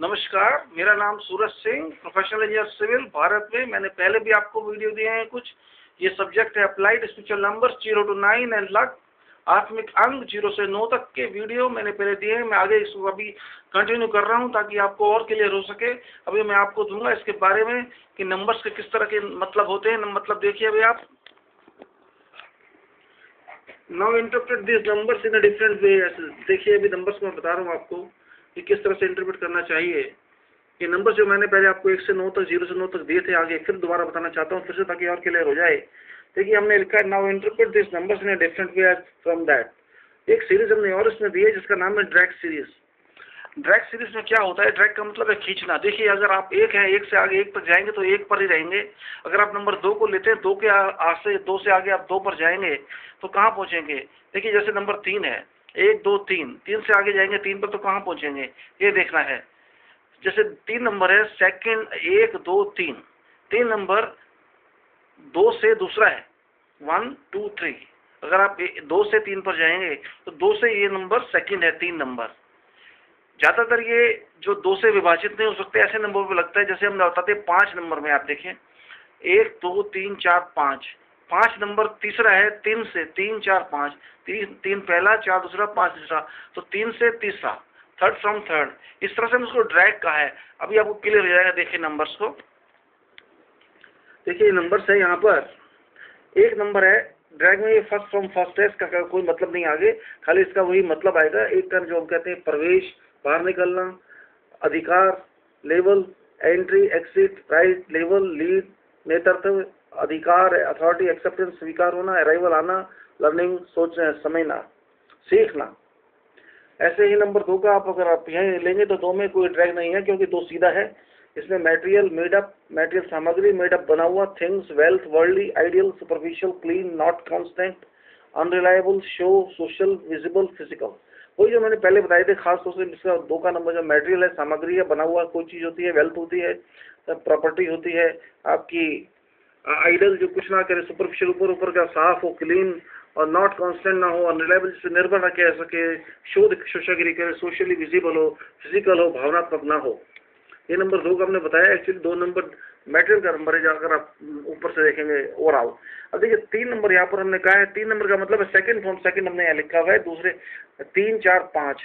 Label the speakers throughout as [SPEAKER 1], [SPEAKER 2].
[SPEAKER 1] नमस्कार, मेरा नाम Suraj Singh, professional engineer civil, Bharat में। मैंने पहले भी आपको वीडियो दिए हैं कुछ। ये सब्जेक्ट है applied spiritual numbers 0 to 9 and luck, आत्मिक अंग 0 से 9 तक के वीडियो मैंने पहले दिए हैं। मैं आगे इसको अभी कंटिन्यू कर रहा हूं ताकि आपको और क्लियर हो सके। अभी मैं आपको दूंगा इसके बारे में कि नंबर्स के किस तरह के मतलब होते हैं। मतलब देखिए अभी आप, now interpret this numbers in a different way. देखिए अभी नंबर्स को मैं बता रहा हूँ आपको कि किस तरह से इंटरप्रेट करना चाहिए। ये नंबर जो मैंने पहले आपको 1 से 9 तक, 0 से 9 तक दिए थे, आगे फिर दोबारा बताना चाहता हूँ फिर से ताकि और क्लियर हो जाए। देखिए हमने लिखा है now interpret this numbers in a different way from that. एक सीरीज हमने और इसमें दी है जिसका नाम है ड्रैग सीरीज। ड्रैग सीरीज में क्या होता है? ड्रैग का मतलब है खींचना। देखिए अगर आप एक है, एक से आगे एक पर जाएंगे तो एक पर ही रहेंगे। अगर आप नंबर 2 को लेते हैं, 2 के से 2 से आगे आप 2 पर जाएंगे तो कहाँ पहुंचेंगे? देखिए जैसे नंबर 3 है, 1 2 3, 3 से आगे जाएंगे 3 पर तो कहाँ पहुंचेंगे ये देखना है। जैसे 3 नंबर है, सेकंड 1 2 3, 3 नंबर 2 से दूसरा है 1 2 3। अगर आप 2 से 3 पर जाएंगे तो 2 से ये नंबर सेकंड है, 3 नंबर। ज्यादातर ये जो 2 से विभाजित नहीं हो सकते ऐसे नंबर पे लगता है। जैसे हम बताते हैं 5 नंबर में, आप देखें 1 2 3 4 5, 5 नंबर तीसरा है 3 से, 3 4 5, 3 पहला, 4 दूसरा, 5 तीसरा, तो 3 से तीसरा, थर्ड फ्रॉम थर्ड। इस तरह से हम उसको ड्रैग कहा है। अभी आपको क्लियर हो जाएगा। देखिए नंबर्स को, देखिए नंबर्स है यहाँ पर। एक नंबर है ड्रैग में, ये फर्स्ट फ्रॉम फर्स्ट है, इसका कोई मतलब नहीं आगे, खाली इसका वही मतलब आएगा। एक का जो हम कहते हैं प्रवेश, बाहर निकलना, अधिकार, level, entry, exit, right, level, lead, नेतृत्व, अधिकार, अथॉरिटी, एक्सेप्टेंस, स्वीकार होना, अराइवल, आना, लर्निंग, सोचना, समझना, सीखना। ऐसे ही नंबर 2 का अगर आप यहीं लेंगे तो 2 में कोई ड्रैग नहीं है क्योंकि 2 सीधा है। इसमें मटेरियल, मेडअप, मटेरियल सामग्री, मेडअप बना हुआ, things, wealth, worldly, ideal, superficial, clean, not constant, unreliable, show, social, visible, physical. वही जो मैंने पहले बताए थे, खास तौर से इसका 2 का नंबर जो मटेरियल है, सामग्री है, बना हुआ कोई चीज होती है, वेल्थ होती है, प्रॉपर्टी होती है आपकी, आइडल जो कुछ ना करे, सुपरफिशियल ऊपर ऊपर का साफ हो, क्लीन और नॉट कांस्टेंट ना हो, अनरिलायबल जिससे निर्भर न कह सके, शोषागिरी करे, सोशली विजिबल हो, फिजिकल हो, भावनात्मक ना हो। ये नंबर 2 का हमने बताया। एक्चुअली 2 नंबर मटेरियल का नंबर है, जाकर आप ऊपर से देखेंगे ओवरऑल। अब देखिए 3 नंबर यहाँ पर हमने कहा है, 3 नंबर का मतलब है सेकंड फ्रॉम सेकंड, हमने यहाँ लिखा हुआ है। दूसरे 3 4 5,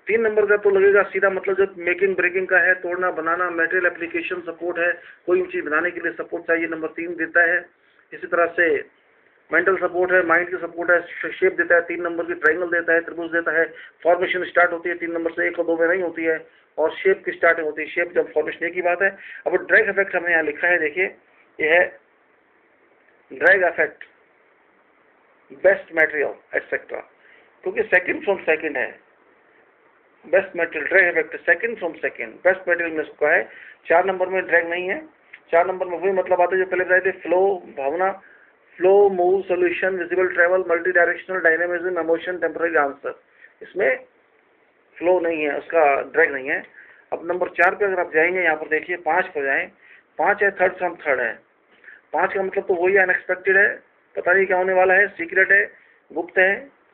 [SPEAKER 1] 3 नंबर का तो लगेगा सीधा मतलब जब मेकिंग ब्रेकिंग का है, तोड़ना बनाना, मटेरियल एप्लीकेशन सपोर्ट है, कोई चीज बनाने के लिए सपोर्ट चाहिए, नंबर 3 देता है। इसी तरह से मेंटल सपोर्ट है, माइंड की सपोर्ट है, शेप देता है 3 नंबर की, ट्रायंगल देता है, त्रिभुज देता है, फॉर्मेशन स्टार्ट होती है 3 नंबर से, 1 और 2 में नहीं होती है, और शेप की स्टार्टिंग होती है। शेप जब फॉर्मेशन की बात है। अब ड्रैग इफेक्ट हमने यहाँ लिखा है, देखिए ये है drag effect, best material etcetera, क्योंकि सेकंड फ्रॉम सेकंड है। Best material drag effect second from second, best material में इसको है। 4 नंबर में ड्रैग नहीं है। 4 नंबर में वही मतलब आता है जो पहले बताए थे, फ्लो, भावना, flow, move, solution, visible, travel, multi directional, dynamism, emotion, temporary answer. इसमें फ्लो नहीं है, उसका ड्रैग नहीं है। अब नंबर 4 पे अगर आप जाएंगे, यहाँ पर देखिए 5 पर जाएं, 5 है थर्ड फ्रॉम थर्ड है। 5 का मतलब तो वही अनएक्सपेक्टेड है, पता नहीं क्या होने वाला है, सीक्रेट है, गुप्त है,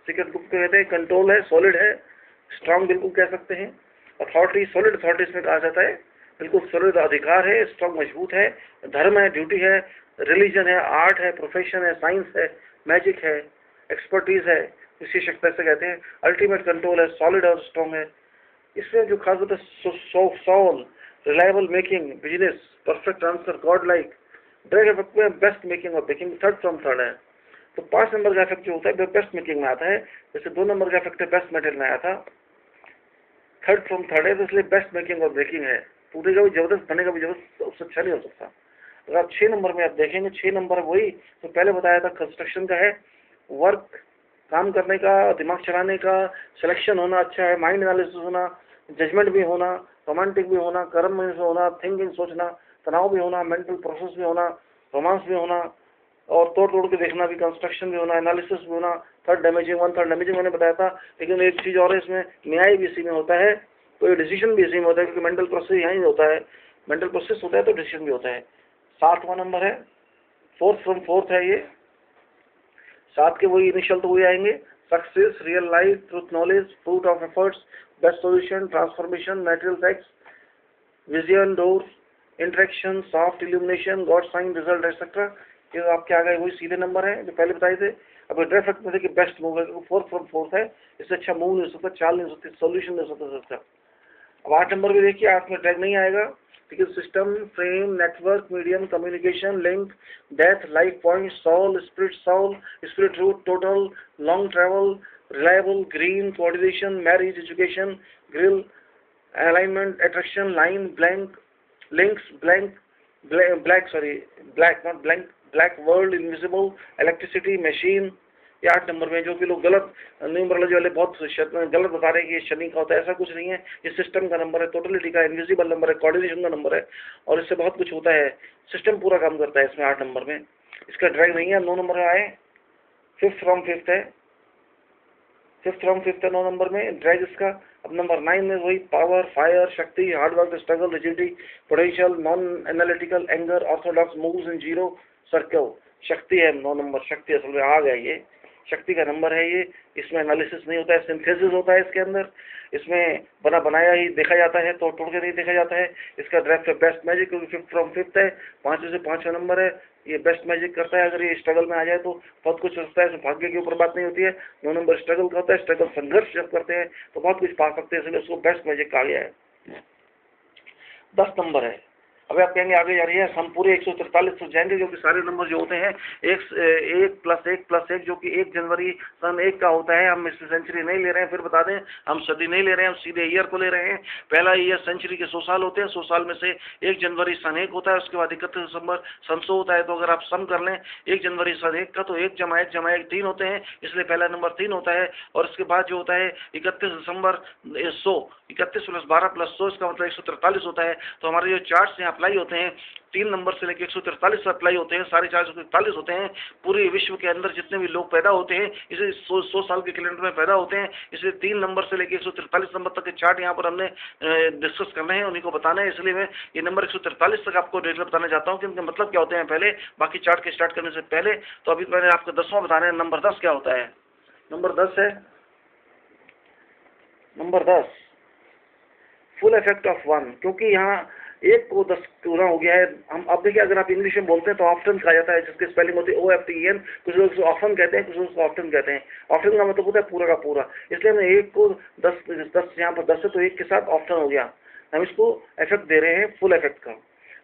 [SPEAKER 1] सीक्रेट गुप्त कहते हैं, कंट्रोल है, सॉलिड है, स्ट्रांग बिल्कुल कह सकते हैं। अथॉरिटी, सॉलिड अथॉरिटी इसमें कहा जाता है, बिल्कुल सॉलिड अधिकार है, स्ट्रांग मजबूत है, धर्म है, ड्यूटी है, रिलीजन है, आर्ट है, प्रोफेशन है, साइंस है, मैजिक है, एक्सपर्टीज है, विशेषज्ञता से कहते हैं, अल्टीमेट कंट्रोल है, सॉलिड और स्ट्रांग है। इसमें जो खास बात है, soul, reliable making, business, perfect answer, god like. Drag effect में बेस्ट मेकिंग और ब्रेकिंग थर्ड फ्रॉम थर्ड है। तो 5 नंबर का इफेक्ट जो होता है बेस्ट मेकिंग में आता है, जैसे 2 नंबर का इफेक्ट बेस्ट मटेरियल में आया था, थर्ड फ्रॉम थर्ड है, तो इसलिए बेस्ट मेकिंग और ब्रेकिंग है। टूटेगा भी जबरदस्त, बनेगा भी जबरदस्त, उससे अच्छा नहीं हो सकता। अगर आप 6 नंबर में आप देखेंगे, 6 नंबर वही तो पहले बताया था, कंस्ट्रक्शन का है, वर्क, काम करने का, दिमाग चलाने का, सिलेक्शन होना अच्छा है, माइंड एनालिसिस होना, जजमेंट भी होना, रोमांटिक भी होना, कर्म में होना, थिंकिंग सोचना, तनाव भी होना, मेंटल प्रोसेस भी होना, रोमांस भी होना, और तोड़ तोड़ के देखना भी, कंस्ट्रक्शन भी होना, एनालिसिस भी होना। थर्ड डैमेजिंग, 1 थर्ड डैमेजिंग मैंने बताया था। लेकिन एक चीज और है इसमें, न्याय भी इसी में होता है, तो ये डिसीजन भी इसी में होता है, क्योंकि मेंटल प्रोसेस यहीं होता है, मेंटल प्रोसेस होता है तो डिसीजन भी होता है। 7वां नंबर है, फोर्थ फ्रॉम फोर्थ है ये। 7 के वही इनिशियल तो वही आएंगे, success, real life, truth, knowledge, fruit of efforts, best solution, transformation, material facts, vision, door, interaction, soft illumination, god sign, result etcetera, ये आपके आ गए वही सीधे नंबर है जो पहले बताए थे। अब ड्राइव फैक्टर में देखिए बेस्ट मूव है, 4 from 4 है, इससे अच्छा मूव नहीं हो सकता, चाल नहीं हो सकती, सोल्यूशन नहीं हो सकता। अब 8 नंबर भी देखिए, 8 में ड्रैग नहीं आएगा, लेकिन system, frame, network, medium, communication, link, death, life point, soul, spirit root, total, long travel, reliable, green, coordination, marriage, education, grill, alignment, attraction, line, blank, links, black world, invisible, electricity, machine. ये 8 number में जो कि लोग गलत numerology वाले बहुत गलत बता रहे हैं कि ये शनि का होता है, ऐसा कुछ नहीं है। ये सिस्टम का नंबर है, टोटलिटी का, इनविजिबल नंबर है, कोऑर्डिनेशन का नंबर है, और इससे बहुत कुछ होता है, सिस्टम पूरा काम करता है इसमें 8 नंबर में। इसका ड्रैग नहीं है। 9 नंबर में आए, 5th from 5th है, 5th from 5th है 9 नंबर में ड्रैग इसका। अब नंबर 9 में वही पावर, फायर, शक्ति, hard work, struggle, rigidity, potential, non analytical, anger, Orthodox, moves in zero circle. शक्ति है 9 नंबर, शक्ति असल में आ गया, ये शक्ति का नंबर है ये। इसमें एनालिसिस नहीं होता है, सिंथेसिस होता है इसके अंदर, इसमें बना बनाया ही देखा जाता है, तो तोड़ के नहीं देखा जाता है। इसका ड्राइव है बेस्ट मैजिक, क्योंकि 5th from 5th है, 5वें से 5वां नंबर है, ये बेस्ट मैजिक करता है। अगर ये स्ट्रगल में आ जाए तो बहुत कुछ होता है, भाग्य के ऊपर बात नहीं होती है। 9 नंबर स्ट्रगल का होता है, स्ट्रगल संघर्ष जब करते हैं तो बहुत कुछ पा सकते हैं, इसलिए उसको बेस्ट मैजिक कहा गया है। 10 नंबर है। अब आप कहेंगे आगे जा रही है, हम पूरे 143 तक जाएंगे, क्योंकि सारे नंबर जो होते हैं 1+1+1 जो कि 1 जनवरी सन 1 का होता है। हम इसमें सेंचुरी नहीं ले रहे हैं, फिर बता दें, हम सदी नहीं ले रहे हैं, हम सीधे ईयर को ले रहे हैं। पहला ईयर सेंचुरी के 100 साल होते हैं, 100 साल में से 1 जनवरी सन 1 होता है, उसके बाद 31 दिसंबर सन 100 होता है। तो अगर आप सम कर लें 1 जनवरी सन 1 का, तो 1 + 1 + 1 3 होते हैं, इसलिए पहला नंबर 3 होता है। और इसके बाद जो होता है 31 दिसंबर 100, 31 + 12 + 100, इसका मतलब 143 होता है। तो हमारे जो चार्ट्स यहाँ अप्लाई होते हैं 3 नंबर से लेकर 143 से अप्लाई होते हैं, सारे 443 होते हैं। पूरे विश्व के अंदर जितने भी लोग पैदा होते हैं इसे 100 साल के कैलेंडर में पैदा होते हैं, इसलिए 3 नंबर से लेकर 143 नंबर तक के चार्ट यहाँ पर हमने डिस्कस करने हैं, उन्हीं को बताना है। इसलिए मैं ये नंबर 143 तक आपको डिटेल बताना चाहता हूँ कि इनके मतलब क्या होते हैं पहले, बाकी चार्ट के स्टार्ट करने से पहले। तो अभी मैंने आपको 10वां बताना है, नंबर 10 क्या होता है। नंबर 10 है, नंबर 10 फुल इफेक्ट ऑफ 1, क्योंकि यहाँ 1 को 10 पूरा हो गया है। हम अब देखिए, अगर आप इंग्लिश में बोलते हैं तो ऑफ्टन कहा जाता है, जिसकी स्पेलिंग होती है OFTEN, कुछ लोग उसको ऑफ्टन कहते हैं, कुछ लोग उसको ऑफ्टन कहते हैं। ऑफ्टन का मतलब होता है पूरा का पूरा, इसलिए हमने 1 को 10 यहाँ पर 10 है तो 1 के साथ ऑफ्टन हो गया, हम इसको इफेक्ट दे रहे हैं फुल इफेक्ट का।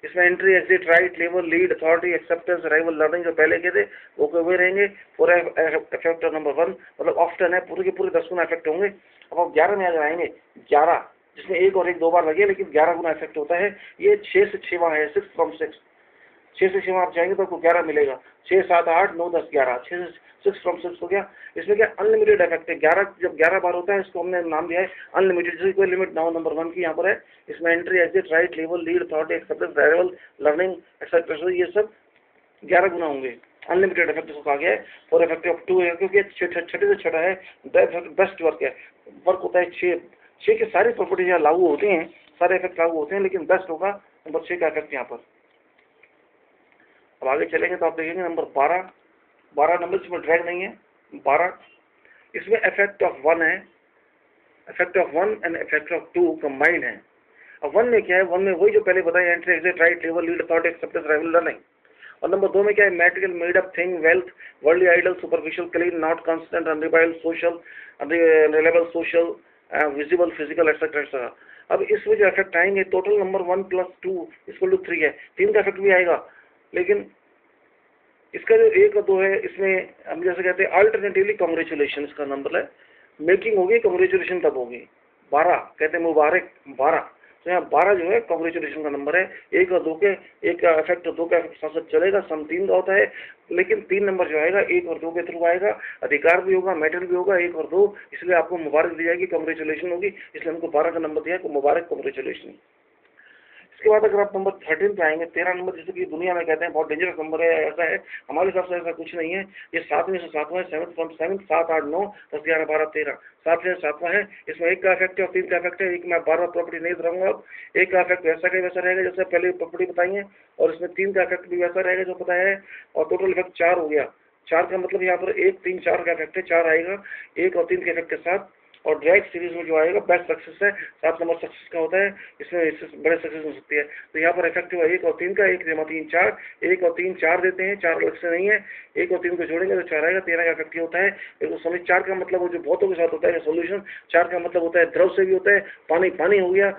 [SPEAKER 1] इसमें entry, exit, right, level, lead, authority, acceptance, arrival, learning जो पहले के थे वो हुए रहेंगे। पूरा इफेक्ट नंबर 1 मतलब ऑफ्टन है, पूरे के पूरे 10 गुना इफेक्ट होंगे। अब आप 11 में अगर आएंगे, 11 जिसमें 1 और 1 2 बार लगे, लेकिन 11 गुना इफेक्ट होता है। ये 6 से 6वां है, 6 from 6, 6 से 6वां आप जाएंगे तो आपको 11 मिलेगा। 6 7 8 9 10 11, 6 from 6 हो गया। इसमें क्या अनलिमिटेड इफेक्ट है, 11 जब 11 बार होता है इसको हमने नाम दिया है अनलिमिटेड, जिसकी कोई लिमिट ना हो। नंबर 1 की यहाँ पर है, इसमें entry, exit, right, level, lead, authority, acceptance, arrival, learning, etcetera, ये सब 11 गुना होंगे। अनलिमिटेड इफेक्ट इसको कहा गया है। फॉर इफेक्ट ऑफ 2 है, क्योंकि छठे से छठा है, बेस्ट वर्क है, वर्क होता है 6 की सारी प्रॉपर्टीज यहाँ लागू होती हैं, सारे इफेक्ट लागू होते हैं, लेकिन बेस्ट होगा नंबर 6 का इफेक्ट यहाँ पर। अब आगे चलेंगे तो आप देखेंगे नंबर 12 नंबर इसमें ड्रैग नहीं है। 12 इसमें इफेक्ट ऑफ 1 है, effect of 1 and effect of 2 combined है। अब 1 में क्या है, 1 में वही जो पहले बताया, entry, exit, right, level, lead, authority, acceptance, arrival, learning. और नंबर 2 में क्या है, material, made up thing, wealth, worldly idol, superficial, clean, not constant, unreliable, social, unreliable, social, visible, physical, etcetera. अब इसमें जो इफेक्ट आएंगे, टोटल नंबर 1 + 2 = 3 है, 3 का इफेक्ट भी आएगा, लेकिन इसका जो 1 और 2 है, इसमें हम जैसे कहते हैं अल्टरनेटिवली कांग्रेचुलेशन इसका नंबर है, मेकिंग होगी, कांग्रेचुलेशन तब होगी। 12 कहते हैं मुबारक, 12, तो यहाँ 12 जो है कांग्रेचुलेशन का नंबर है। 1 और 2 के, 1 का इफेक्ट और 2 का इफेक्ट साथ साथ चलेगा, सम 3 का होता है, लेकिन 3 नंबर जो आएगा 1 और 2 के थ्रू आएगा, अधिकार भी होगा, मेटल भी होगा, 1 और 2, इसलिए आपको मुबारक दी जाएगी, कांग्रेचुलेशन होगी, इसलिए हमको 12 का नंबर दिया है, मुबारक, कांग्रेचुलेशन। इसके बाद अगर आप नंबर 13 पे आएंगे, 13 नंबर जैसे कि दुनिया में कहते हैं बहुत डेंजरस नंबर है, ऐसा है, हमारे हिसाब से ऐसा कुछ नहीं है। ये 7वें से 7वां है, 7th from 7, 7 8 9 10 11 12 13, 7वें से 7वां है। इसमें 1 का इफेक्ट है और 3 का इफेक्ट है। 1 में 12 प्रॉपर्टी नहीं बताऊंगा, अब 1 का इफेक्ट वैसा का वैसा रहेगा जैसे पहले प्रॉपर्टी बताई है, और इसमें 3 का इफेक्ट भी वैसा रहेगा जो पता है, और टोटल इफेक्ट 4 हो गया। 4 का मतलब यहाँ पर 1 3 4 का इफेक्ट है, 4 आएगा 1 और 3 के इफेक्ट के साथ। और ड्रैग सीरीज में जो आएगा बेस्ट सक्सेस है, 7 नंबर सक्सेस का होता है, इसमें इससे बड़े सक्सेस हो सकती है। तो यहाँ पर इफेक्टिव है 1 और 3 का, 1 जमा 3 4, 1 और 3 4 देते हैं, 4 अलग से नहीं है, 1 और 3 को जोड़ेंगे तो 4 आएगा, 13 का इफेक्टिव होता है। देखो समझ 4 का मतलब वो जो बहुतों के साथ होता है सोल्यूशन, 4 का मतलब होता है द्रव से भी होता है, पानी पानी हो गया,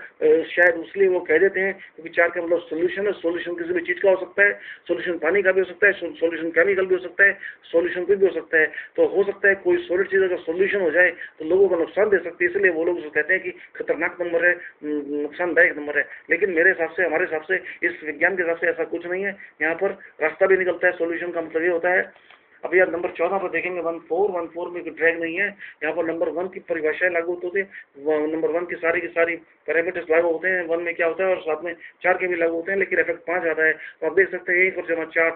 [SPEAKER 1] शायद इसलिए वो कह देते हैं क्योंकि 4 का मतलब सोल्यूशन है। सोल्यूशन किसी भी चीज का हो सकता है, सोल्यूशन पानी का भी हो सकता है, सोल्यूशन केमिकल भी हो सकता है, सोल्यूशन कुछ भी हो सकता है। तो हो सकता है कोई सॉलिड चीज अगर सोल्यूशन हो जाए तो लोगों को नुकसान दे सकती है, इसलिए वो लोग कहते हैं कि खतरनाक नंबर है, नुकसानदायक नंबर है। लेकिन मेरे हिसाब से, हमारे हिसाब से, इस विज्ञान के हिसाब से ऐसा कुछ नहीं है। यहाँ पर रास्ता भी निकलता है, सोल्यूशन का मतलब ये होता है। अभी आप नंबर 14 पर देखेंगे 14 में कोई ड्रैग नहीं है। यहाँ पर नंबर 1 की परिभाषाएं लागू होती है, नंबर 1 की सारी पैरामीटर्स लागू होते हैं। 1 में क्या होता है और साथ में 4 के भी लागू होते हैं, लेकिन इफेक्ट 5 आता है। तो आप देख सकते हैं 1 और जमा 4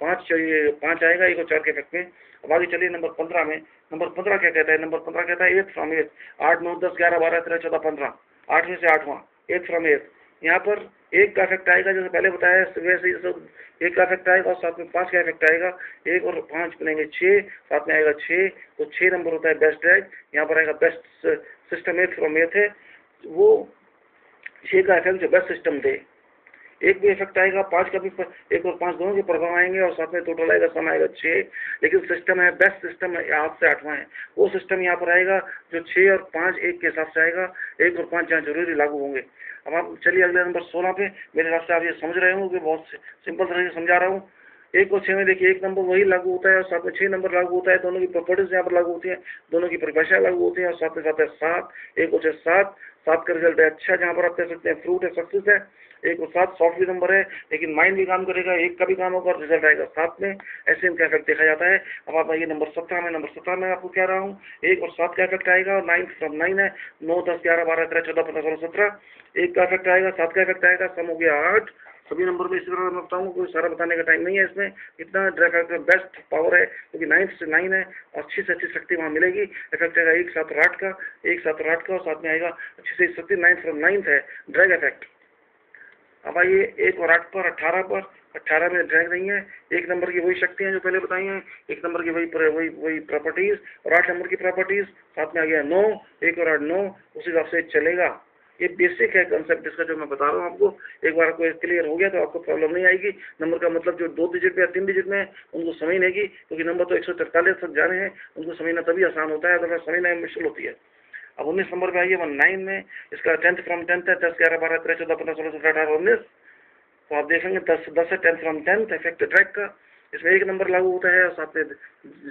[SPEAKER 1] 5 चाहिए, 5 आएगा 1 और 4 के इफेक्ट में। अब आगे चलिए नंबर 15 में। नंबर 15 क्या कहता है? नंबर 15 कहता है 8 फ्रॉम 8, 8 9 10 11 12 13 14 15, 8 में से 8वां, 8 फ्रॉम 8। यहाँ पर 1 का इफेक्ट आएगा, जैसे पहले बताया वैसे ही सब 1 का इफेक्ट आएगा और साथ में 5 का इफेक्ट आएगा। 1 और 5 बनेंगे 6, साथ में आएगा 6, तो 6 नंबर होता है बेस्ट ड्रैग। यहाँ पर आएगा बेस्ट सिस्टम 8 फ्रॉम 8 है, वो 6 का इफेक्ट जो बेस्ट सिस्टम दे। 1 भी इफेक्ट आएगा, 5 का भी, 1 और 5 दोनों के प्रभाव आएंगे और साथ में टोटल आएगा, सम आएगा 6। लेकिन सिस्टम है बेस्ट सिस्टम है 8 से 8वां है, वो सिस्टम यहाँ पर आएगा जो 6 और 5 1 के हिसाब से आएगा। 1 और 5 जहाँ जरूरी लागू होंगे। अब आप चलिए अगले नंबर 16 पे। मेरे हिसाब से आप ये समझ रहे होंगे, बहुत सिंपल तरह से समझा रहा हूँ। 1 और 6 में देखिए 1 नंबर वही लागू होता है और साथ में 6 नंबर लागू होता है। दोनों की प्रॉपर्टीज यहाँ पर लागू होती है, दोनों की परिभाषा लागू होती है और साथ में साथ है 7। 1 और 6 7, 7 का रिजल्ट है अच्छा, जहाँ पर आप कह सकते हैं फ्रूट है, सक्सेस है। 1 और 7 सॉफ्ट भी नंबर है, लेकिन माइंड भी काम करेगा, 1 का भी काम होगा और रिजल्ट आएगा 7 में। ऐसे इनका इफेक्ट देखा जाता है। अब आप आइए नंबर 17 में। नंबर 17 में आपको कह रहा हूँ 1 और 7 का इफेक्ट आएगा और 9 फ्रॉम 9 है, 9 10 11 12 13 14 15 16 17। 1 का इफेक्ट आएगा, 7 का इफेक्ट आएगा, सम हो गया 8। सभी नंबर में इसी तरह मैं बताऊंगा, कोई सारा बताने का टाइम नहीं है इसमें। इतना ड्रैग फैक्टर बेस्ट पावर है क्योंकि 9 से 9 है, अच्छी से अच्छी शक्ति वहाँ मिलेगी। इफेक्ट आएगा 1 7 और 8 का, 1 7 और 8 का और साथ में आएगा अच्छी से शक्ति। 9 फ्रॉम 9 है ड्रैग इफेक्ट। अब आइए 1 और 8 पर, 18 पर। 18 में ड्रैग नहीं है, 1 नंबर की वही शक्तियाँ जो पहले बताई हैं, 1 नंबर की वही प्रॉपर्टीज और 8 नंबर की प्रॉपर्टीज, साथ में आ गया 9। 1 और 8 9, उस हिसाब से चलेगा। ये बेसिक है कंसेप्ट इसका जो मैं बता रहा हूँ आपको। एक बार आपको क्लियर हो गया तो आपको प्रॉब्लम नहीं आएगी। नंबर का मतलब जो 2 डिजिट में या 3 डिजिट में है उनको समझने की, क्योंकि नंबर तो 143 तक जाने हैं, उनको समझना तभी आसान होता है, अगर समझना मुश्किल होती है। अब 19 नंबर पे आइए 9 में। इसका 10th फ्रॉम 10th है, 10 11 12 13 14 15 16 17 18 19। तो आप देखेंगे 10 है 10 फ्रॉम 10th इफेक्ट ड्रैग का। इसमें 1 नंबर लागू होता है और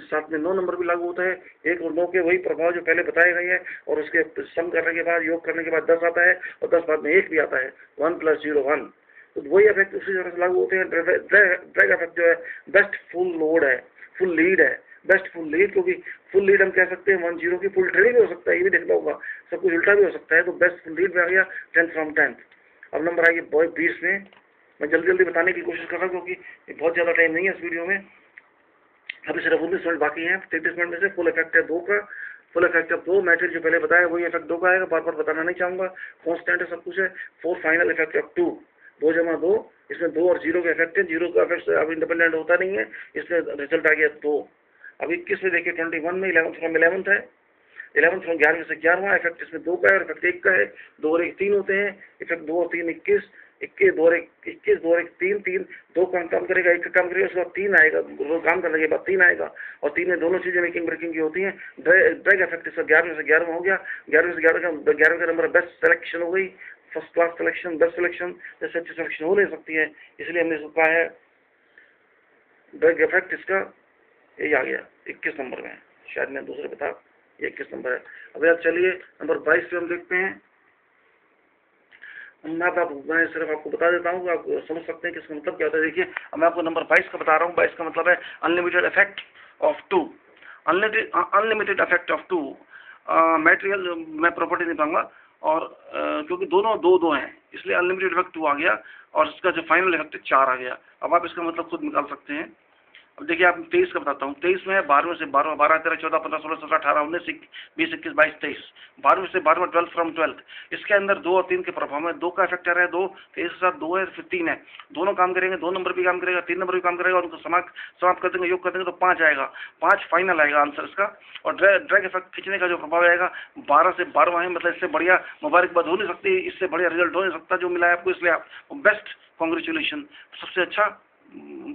[SPEAKER 1] साथ में 9 नंबर भी लागू होता है। 1 और 9 के वही प्रभाव जो पहले बताए गए हैं और उसके सम करने के बाद, योग करने के बाद 10 आता है और 10 बाद में 1 भी आता है, 1 + 0 1। तो वही इफेक्ट उसी तरह से लागू होते हैं। ड्रैग इफेक्ट जो है बेस्ट फुल लोड है, फुल लीड है, बेस्ट फुल लीड। क्योंकि फुल लीड हम कह सकते हैं 1 0 की, फुल ट्रेडिंग भी हो सकता है, ये भी देखना होगा, सब कुछ उल्टा भी हो सकता है। तो बेस्ट फुल लीड में आ गया 10 फ्रॉम 10th। अब नंबर आइए 20 में। मैं जल्दी बताने की कोशिश कर रहा हूँ क्योंकि बहुत ज़्यादा टाइम नहीं है इस वीडियो में। अभी सिर्फ 19 मिनट बाकी हैं। 33 मिनट में से फुल इफेक्ट है 2 का, फुल इफेक्ट ऑफ 2 मैट्रिक्स जो पहले बताया वही इफेक्ट 2 का आएगा, बार बार बताना नहीं चाहूँगा, कॉन्स्टेंट है सब कुछ है। 4 फाइनल इफेक्ट ऑफ 2, 2 जमा 2, इसमें 2 और 0 का इफेक्ट है। 0 का इफेक्ट अब इंडिपेंडेंट होता नहीं है, इसमें रिजल्ट आ गया 2। अब 21 में देखिए 21 में 11 फ्रॉम 11th है, 11 फ्रॉम 11 से 11वां इफेक्ट इसमें 2 का है और इफेक्ट 1 का है। 2 और 1 3 होते हैं, इफेक्ट 2 और 3 21, 21 2 और 1 21, 2 और 1 3 3, 2 काम करेगा, 1 का काम करेगा, उसके बाद 3 आएगा, 2 काम करने के बाद 3 आएगा और 3 में दोनों चीजें मेकिंग ब्रेकिंग की होती हैं। ड्रैग इफेक्ट इसका 11 से 11 हो गया। 11 से 11 का नंबर बेस्ट सिलेक्शन हो गई, first class selection, best selection, जैसे अच्छी सिलेक्शन हो नहीं सकती है, इसलिए हमने सोचा है ड्रैग इफेक्ट इसका यही आ गया 21 नंबर में। शायद मैं दूसरे बता, ये 21 नंबर है। अब यार चलिए नंबर 22 पे हम देखते हैं। मैं सिर्फ आपको बता देता हूँ, आप समझ सकते हैं कि इसका मतलब क्या होता है। देखिए अब मैं आपको नंबर 22 का बता रहा हूँ। 22 का मतलब है unlimited effect of 2, unlimited effect of 2 material. मैं प्रॉपर्टी नहीं पाऊंगा और क्योंकि दोनों 2 हैं, इसलिए अनलिमिटेड इफेक्ट 2 आ गया और इसका जो फाइनल इफेक्ट 4 आ गया। अब आप इसका मतलब खुद निकाल सकते हैं। अब देखिए आप 23 का बताता हूँ। 23 में है 12वें से 12वां, 12 13 14 15 16 17 18 19 20 21 22 23, 12वें से 12वां 12th फ्रॉम 12th। इसके अंदर 2 और 3 के प्रभाव में 2 का इफेक्ट आ रहा है, 2 तो इसके साथ 2 है, फिर 3 है, दोनों काम करेंगे, 2 नंबर भी काम करेगा, 3 नंबर भी काम करेगा, और उनको समाप्त कर देंगे, योग कर देंगे तो 5 आएगा। 5 फाइनल आएगा आंसर इसका। और ड्रैग इफेक्ट खींचने का जो प्रभाव आएगा 12 से 12वां है, मतलब इससे बढ़िया मुबारकबाद हो नहीं सकती, इससे बढ़िया रिजल्ट हो नहीं सकता जो मिला है आपको, इसलिए आप बेस्ट कॉन्ग्रेचुलेशन, सबसे अच्छा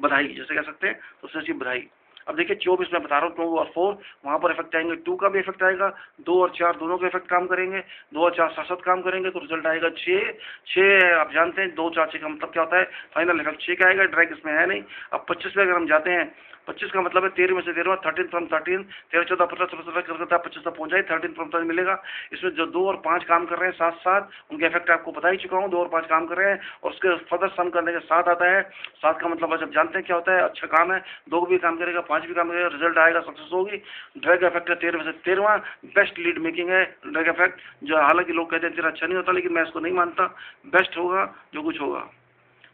[SPEAKER 1] बधाई जैसे कह सकते हैं, सबसे अच्छी बधाई। अब देखिए 24 में बता रहा हूँ 2 और 4 वहाँ पर इफेक्ट आएंगे, 2 का भी इफेक्ट आएगा, 2 और 4 दोनों के इफेक्ट काम करेंगे, 2 और 4 7 काम करेंगे तो रिजल्ट आएगा 6। 6 आप जानते हैं 2 4 6 का मतलब क्या होता है, फाइनल इफेक्ट 6 का आएगा, ड्रैग इसमें है नहीं। अब 25 में अगर हम जाते हैं, 25 का मतलब है 13 में से 13वां, 13 फ्रॉम 13, 13 14 15 16 17 करता 25 तक पहुंच जाए, 13 फ्रॉम 13 मिलेगा। इसमें जो 2 और 5 काम कर रहे हैं साथ साथ, उनके इफेक्ट आपको बता ही चुका हूँ, 2 और 5 काम कर रहे हैं, और उसके फर्दर सम करने के 7 आता है। 7 का मतलब जब जानते हैं क्या होता है, अच्छा काम है, 2 भी काम करेगा, 5 भी काम करेगा, रिजल्ट आएगा, सक्सेस होगी। ड्रैग इफेक्ट है 13 में से 13वां, बेस्ट लीड मेकिंग है ड्रैग इफेक्ट, जो हालांकि लोग कहते हैं तेरा अच्छा नहीं होता, लेकिन मैं इसको नहीं मानता, बेस्ट होगा जो कुछ होगा।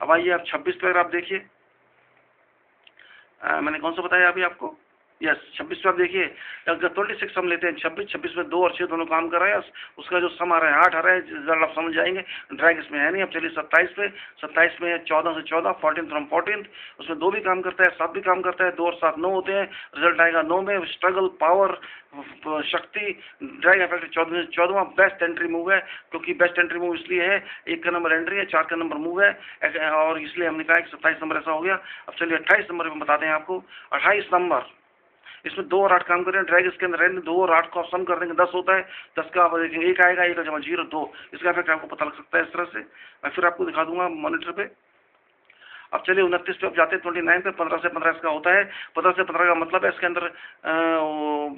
[SPEAKER 1] अब आइए आप 26 पर आप देखिए, मैंने कौन सा बताया अभी आपको, यस 26 पे आप देखिए, अगर 26 हम लेते हैं, 26 में 2 और 6 दोनों काम कर रहे हैं, उसका जो सम आ रहा है 8 आ रहा है, रिजल्ट आप समझ जाएंगे, ड्रैग इसमें है नहीं। अब चलिए 27 पे, 27 में 14 से 14, 14 फ्रॉम 14, उसमें 2 भी काम करता है, 7 भी काम करता है, 2 और 7 9 होते हैं, रिजल्ट आएगा 9 में। स्ट्रगल, पावर, शक्ति, ड्रैग इफेक्ट 14वां बेस्ट एंट्री मूव है, क्योंकि बेस्ट एंट्री मूव इसलिए है, 1 का नंबर एंट्री है, 4 का नंबर मूव है, और इसलिए हमने कहा कि 27 नंबर ऐसा हो गया। अब चलिए 28 नंबर में बताते हैं आपको। 28 नंबर, इसमें 2 और 8 काम कर रहे हैं, ड्रैग इसके अंदर रहने, 2 और 8 को आप सम कर देंगे 10 होता है, 10 का आप देखेंगे 1 आएगा, 1 जमा 0 2, इसका इफेक्ट आपको पता लग सकता है इस तरह से। मैं फिर आपको दिखा दूंगा मॉनिटर पे। अब चलिए 29 पे आप जाते हैं, 29 पे 15 से 15 इसका होता है, 15 से 15 का मतलब है इसके अंदर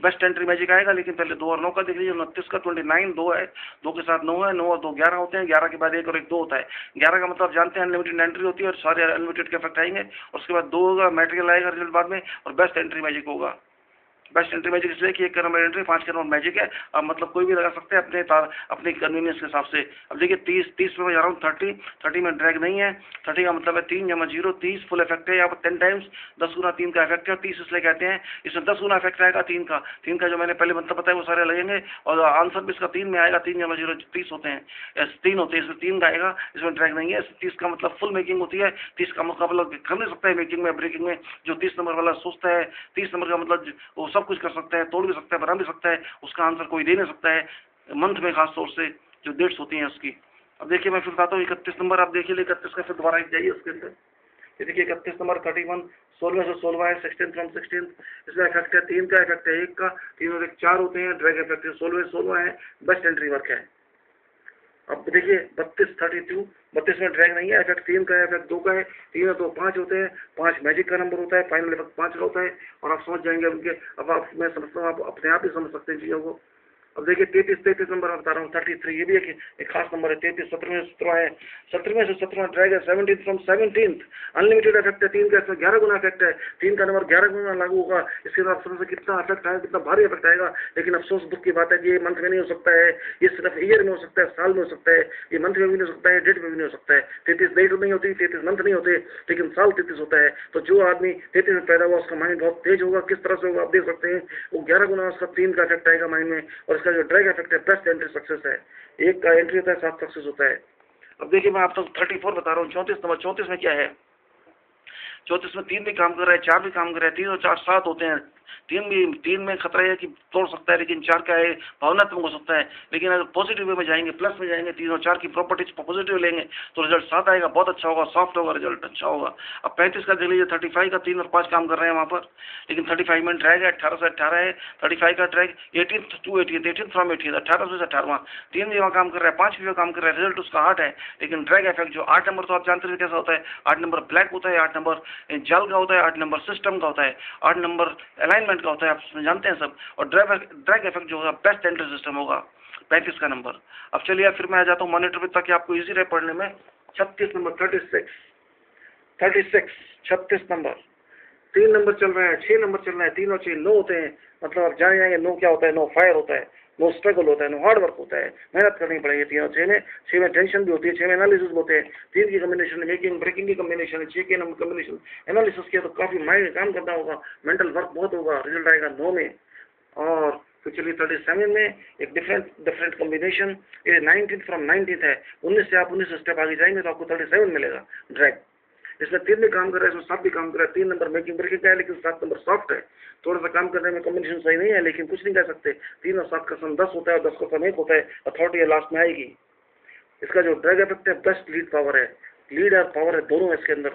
[SPEAKER 1] बेस्ट एंट्री मैजिक आएगा, लेकिन पहले 2 और 9 का देख लीजिए। 29 का 29 2 है, 2 के साथ 9 है, 9 और 2 11 होते हैं, 11 के बाद 1 और 1 2 होता है। 11 का मतलब जानते हैं अनलिमिटेड एंट्री होती है, और सारे अनलिमिटेड के इफेक्ट आएंगे, उसके बाद 2 होगा, मेटेरियल आएगा रिजल्ट बाद में, और बेस्ट एंट्री मैजिक होगा। बेस्ट एंट्री मैजिक इसलिए कि 1 का नंबर एंट्री, 5 का नंबर मैजिक है, अब मतलब कोई भी लगा सकते हैं अपने कन्वीनियंस के हिसाब से। अब देखिए 30 में मैं जा रहा हूँ 30 में ड्रैग नहीं है, 30 का मतलब है 3 जमा 0 30 फुल इफेक्ट है यहाँ पर 10 टाइम्स, 10 गुना 3 का इफेक्ट है, 30 इसलिए कहते हैं, इसमें 10 गुना इफेक्ट आएगा 3 का जो मैंने पहले मतलब बताया वो सारे लगेंगे, और आंसर भी इसका 3 में आएगा, 3 जमा 0 30 होते हैं, 3 होते हैं, इसमें 3 का आएगा, इसमें ड्रैग नहीं है। 30 का मतलब फुल मेकिंग होती है, 30 का मुकाबला कर नहीं सकता है मेकिंग में, ब्रेकिंग में। जो 30 नंबर वाला सोचता है 30 नंबर का मतलब वो सब कुछ कर सकता है, तोड़ भी सकता है, बना भी सकता है, उसका आंसर कोई दे नहीं सकता है मंथ में, खास तौर से जो डेट्स होती हैं उसकी। अब देखिए मैं फिर बताता हूँ 31 नंबर, आप देखिए 31 का फिर दोबारा जाइए उसके अंदर, ये देखिए 31 नंबर 31, 16 से 16 है, 16 फ्रॉम 16, इसका इफेक्ट है 3 का, इफेक्ट है 1 का, 3 और 1 4 होते हैं, ड्रैग इफेक्ट 16 है, बेस्ट एंट्री वर्क है। अब देखिए 32 में ड्रैग नहीं है, इफेक्ट 3 का है, इफेक्ट 2 का है, 3 और 2 5 होते हैं, 5 मैजिक का नंबर होता है, फाइनल इफेक्ट 5 का होता है, और आप समझ जाएंगे उनके। अब आप, मैं समझता हूँ आप अपने आप ही समझ सकते हैं चीज़ों को। अब देखिए 33 नंबर मैं बता रहा हूँ, 33 ये भी एक खास नंबर है। 33 17 में 17 है, 17 से 17 ड्रैग है, 17 फ्रॉम 17, अनलिमिटेड इफेक्ट है 3 का, इसमें 11 गुना इफेक्ट है, 3 का नंबर 11 गुना लागू होगा, इसके बाद समझ से कितना इफेक्ट आएगा, कितना भारी इफेक्ट आएगा। लेकिन अफसोस दुख की बात है कि ये मंथ में नहीं हो सकता है, ये सिर्फ ईयर में हो सकता है, साल में हो सकता है, ये मंथ में भी नहीं हो सकता है, डेट में भी नहीं हो सकता है। 33 डेट नहीं होती, 33 मंथ नहीं होते, लेकिन साल 33 होता है। तो जो आदमी 33 में पैदा हुआ उसका माइंड बहुत तेज होगा, किस तरह से होगा आप देख सकते हैं, वो 11 गुना उसका 3 का इफेक्ट आएगा माइंड में, और इसका जो ड्रैग इफेक्ट है बेस्ट एंट्री सक्सेस है, 1 का एंट्री होता है 7 सक्सेस होता है। अब देखिए मैं आपको 34 बता रहा हूँ, 34 नंबर, 34 में क्या है, 34 में 3 भी काम कर रहा है, 4 भी काम कर रहा है, 3 और 4 7 होते हैं, 3 में खतरा है कि तोड़ सकता है, लेकिन 4 का है भावनात्मक हो सकता है। लेकिन अगर पॉजिटिव वे में जाएंगे, प्लस में जाएंगे, 3 और 4 की प्रॉपर्टीज पॉजिटिव लेंगे तो रिजल्ट 7 आएगा, बहुत अच्छा होगा, सॉफ्ट होगा, रिजल्ट अच्छा होगा। अब 35 का देख लीजिए, 35 का 3 और 5 काम कर रहे हैं वहाँ पर, लेकिन 35 में ड्रैग है, 18 से 18 है, 35 का ड्रैग 18 to 18, 18 फ्रॉम 18, 18 से 18वां, 3 भी वहाँ काम कर रहा है, 5 भी वहाँ काम कर रहा है, रिजल्ट उसका 8 है। लेकिन ड्रैग इफेक्ट जो 8 नंबर, तो आप जानते हैं कैसा होता है, 8 नंबर ब्लैक होता है, 8 नंबर जल का होता है, 8 नंबर सिस्टम का होता है, 8 नंबर अलाइनमेंट का होता है, आप जानते हैं सब। और ड्रैग इफेक्ट जो होगा बेस्ट एंट्री सिस्टम होगा, 35 का नंबर। अब चलिए फिर मैं आ जाता हूँ मॉनिटर पे, ताकि आपको इजी रहे पढ़ने में। 36 नंबर, 36 नंबर, 3 नंबर चल रहा है, 6 नंबर चल रहा है, 3 और 6 9 होते हैं, मतलब आप जान जाएंगे 9 क्या होता है, 9 फायर होता है, नो स्ट्रगल होता है, नो हार्ड वर्क होता है, मेहनत करनी पड़ेगी। 3 और 6 में टेंशन भी होती है, 6 में एनालिसिस होते हैं। 3 की कम्बिनेशन मेकिंग ब्रेकिंग की कम्बिनेशन है, 6 के नंबर कम्बिनेशन एनालिसिस किया तो काफी माइंड काम करना होगा, मेंटल वर्क बहुत होगा, रिजल्ट आएगा 9 में। और फिर चलिए 37 में एक डिफरेंट कॉम्बिनेशन, ये 19 फ्रॉम 19 है, 19 से आप 19 स्टेप आगे जाएंगे तो आपको 37 मिलेगा ड्रैग। इसमें 3 भी काम कर रहा है, इसमें 7 भी काम कर रहा है। 3 नंबर मेकिंग ब्रेकिंग का है, लेकिन 7 नंबर सॉफ्ट है, थोड़ा सा काम करने में कॉम्बिनेशन सही नहीं है, लेकिन कुछ नहीं कह सकते। 3 और 7 का सम 10 होता है, और 10 का सम 1 होता है, अथॉरिटी है लास्ट में आएगी। इसका जो ड्रैग इफेक्ट है बेस्ट लीड पावर है, लीड और पावर है दोनों है इसके अंदर।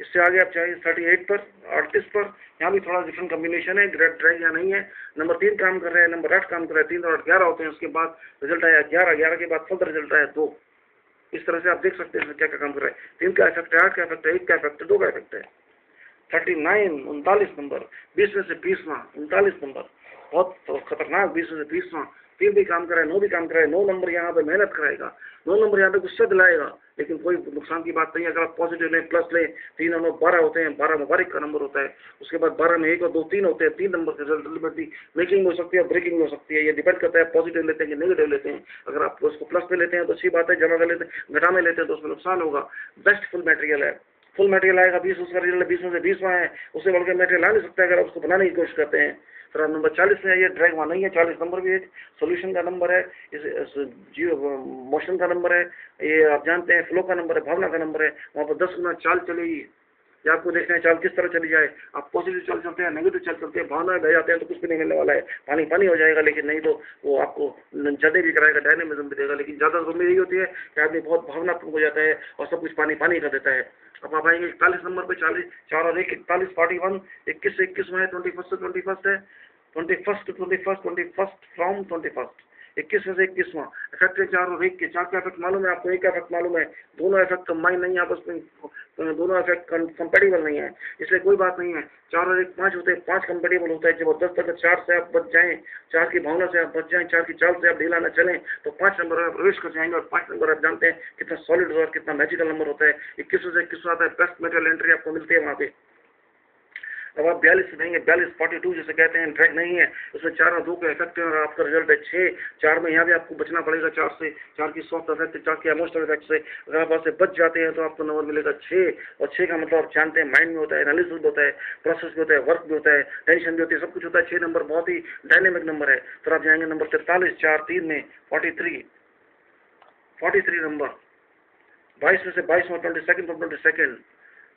[SPEAKER 1] इससे आगे आप चाहिए 38 पर 38 पर, यहाँ भी थोड़ा डिफरेंट कॉम्बिनेशन है, ग्रेट ड्रैग यहाँ नहीं है। नंबर 3 काम कर रहे हैं, नंबर 8 काम कर रहे हैं, 3 और 8 11 होते हैं, उसके बाद रिजल्ट आया 11 के बाद फर्दर रिजल्ट आया 2। इस तरह से आप देख सकते हैं क्या क्या काम कर रहा है। 3 का इफेक्ट है, 8 का इफेक्ट है, 1 का इफेक्ट है, 2 का इफेक्ट है। 39 39 नंबर, 20 में से 20वां 39 नंबर, बहुत खतरनाक। 20 में से 20वां, 3 भी काम कर रहा है, 9 भी काम कर रहा है। 9 नंबर यहाँ पे मेहनत कराएगा, 9 नंबर यहाँ पे गुस्सा दिलाएगा, लेकिन कोई नुकसान की बात नहीं है। अगर आप पॉजिटिव लें, प्लस लें, 3 और 9 12 होते हैं, 12 मुबारक का नंबर होता है। उसके बाद 12 में 1 और 2 3 होते हैं, 3 नंबर के रिजल्ट मेकिंग हो सकती है, ब्रेकिंग हो सकती है। ये डिपेंड करता है पॉजिटिव लेते हैं कि नेगेटिव लेते हैं। अगर आप उसको प्लस में लेते हैं तो अच्छी बात है, जमा में लेते हैं, घटा में लेते हैं तो उसमें नुकसान होगा। बेस्ट फुल मटेरियल है, फुल मटेरियल आएगा 20, उसका रिजल्ट 20 में से 20वां है, उससे बढ़कर मटेरियल आ नहीं सकता अगर आप उसको बनाने की कोशिश करते हैं। फिर आप नंबर 40 में आइए, ड्रैग वहाँ नहीं है। 40 नंबर भी एक सोल्यूशन का नंबर है, इस मोशन का नंबर है, ये आप जानते हैं फ्लो का नंबर है, भावना का नंबर है। वहाँ पर 10 गुना चाल चलेगी, ये आपको देखना है चाल किस तरह चली जाए। आप पॉजिटिव चल चलते हैं, नेगेटिव चल चलते हैं, भावनाएं बह जाते हैं तो कुछ भी नहीं मिलने वाला है, पानी पानी हो जाएगा। लेकिन नहीं तो वो आपको जड़े भी कराएगा, डायनेमिज्म भी देगा। लेकिन ज़्यादा उम्मीद यही होती है कि आदमी बहुत भावनात्मक हो जाता है और सब कुछ पानी पानी कर देता है। अब आप आएंगे 41 नंबर पे, 40 4 और 1 41 41, 21 से 21 में है, 21 से 21 है, 21 to 21 21 फ्रॉम 21, 21 में से 21वां इफेक्ट है। 4 और 1 के 4 का इफेक्ट मालूम है आपको, 1 का इफेक्ट मालूम है, दोनों इफेक्ट कंबाइन नहीं है आपस में, दोनों इफेक्ट कंपेटिबल नहीं है, इसलिए कोई बात नहीं है। 4 और 1 5 होते हैं, 5 कंपेटिबल होता है। जबरदस्त अगर 4 से आप बच जाएं, 4 की भावना से आप बच जाएं, 4 की चाल से आप ढीला न चलें तो 5 नंबर आप प्रवेश कर जाएंगे। और 5 नंबर आप जानते हैं कितना सॉलिड और कितना मैजिकल नंबर होता है। 21 से 21 आता है, बेस्ट मेटल एंट्री आपको मिलती है वहाँ पे। अब आप 42 से देंगे, 42 42 जैसे कहते हैं, ड्रैग नहीं है उसमें। 4 और 2 के इफेक्ट है और आपका रिजल्ट है 6। 4 में यहाँ भी आपको बचना पड़ेगा 4 से, 4 की सॉफ्ट इफेक्ट, 4 के इमोशनल इफेक्ट से। अगर आप वहाँ से बच जाते हैं तो आपको नंबर मिलेगा 6। और 6 का मतलब आप जानते हैं माइंड में होता है, एनालिसिस भी होता है, प्रोसेस भी होता है, वर्क भी होता है, टेंशन भी होती है, सब कुछ होता है। 6 नंबर बहुत ही डायनेमिक नंबर है। फिर आप जाएंगे नंबर 43, 4 3 में 43 नंबर, 22 में से 22 में 22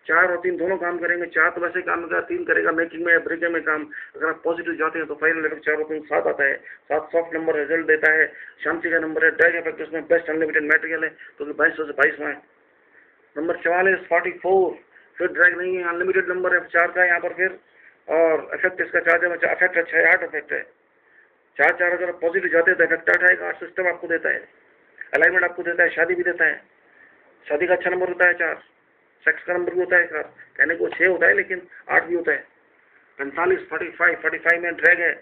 [SPEAKER 1] 4 और 3 दोनों काम करेंगे। 4 तो वैसे काम करेगा, 3 करेगा मेकिंग में, ब्रेकिंग में काम। अगर आप पॉजिटिव जाते हैं तो फाइनल इफेक्ट 4 और 3 7 आता है। 7 सॉफ्ट नंबर रिजल्ट देता है, शांति का नंबर है, ड्रैग इफेक्ट उसमें बेस्ट अनलिमिटेड मटेरियल है, तो 22 से 22 में नंबर 44 44, फिर ड्रैग नहीं है, अनलिमिटेड नंबर है 4 का यहाँ पर फिर। और इफेक्ट इसका 4 इफेक्ट अच्छा है, 8 इफेक्ट है। 4 अगर आप पॉजिटिव जाते हैं तो इफेक्ट 8 आएगा। 8 सिस्टम आपको देता है, अलाइनमेंट आपको देता है, शादी भी देता है, शादी का अच्छा नंबर होता है 4। सेक्स का नंबर भी होता है, कहने को 6 होता है लेकिन 8 भी होता है। 45 45 में ड्रैग है,